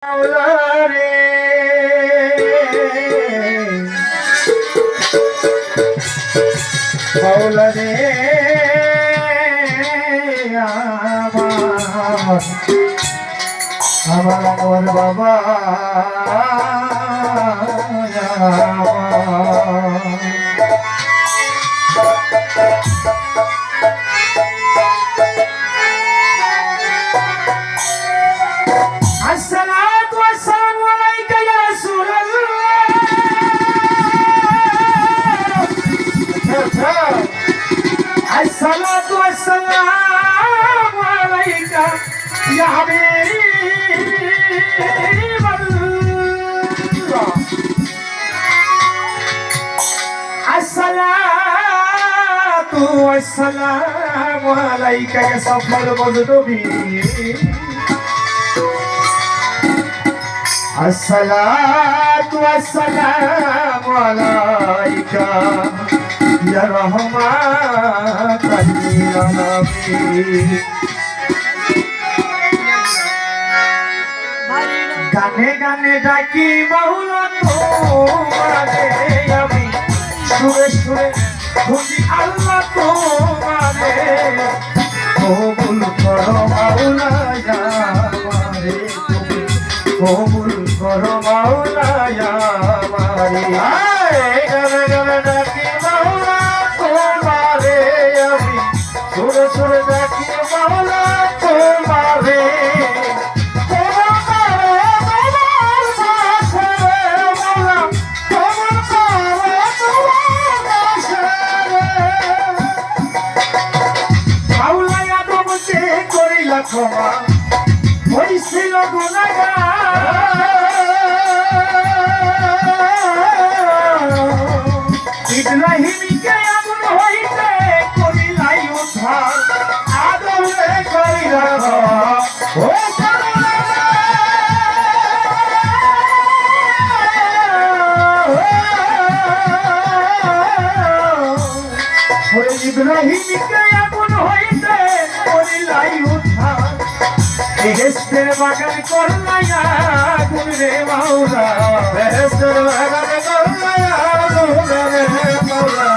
রে মাওলা রে আমার আমার বাবা الصلاة والسلام عليك يا حبيب الله الصلاة والسلام عليك يا سفر مذنبي الصلاة والسلام عليك يا رحمة للعالمين গানে গানে ডাকি মাওলা তোমারে আমি সুরে সুরে খুঁজি আল্লাহ তোমারে কবুল করো মাওলা আমারে কবুল করো মাওলা আমারে গানে গানে ডাকি মাওলা তোমারে আমি সুরে সুরে ডাকি মাওলা তোমারে ক্ষমা হইছিল গুনাহগার ইব্রাহিমকে আগুন হইতে করিলাই উদ্ধার আদমে করিলা ও ইব্রাহিমকে আগুন হইতে করিলাই উদ্ধার বেহেশতের বাগান করলাই আগুন রে মাওলা বেহেশতের বাগান করলাই আগুন রে মাওলা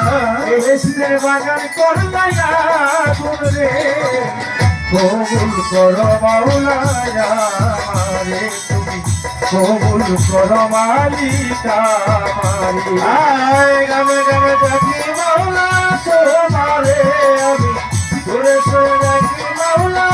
বেহেশতের বাগান করলাই আগুন রে কবুল করো মাওলা আমারে তুমি কবুল করো মালিক আমারে আয় গামে গামে ডাকি মাওলা তোমারে আমি সুরে সুরে ডাকি মাওলা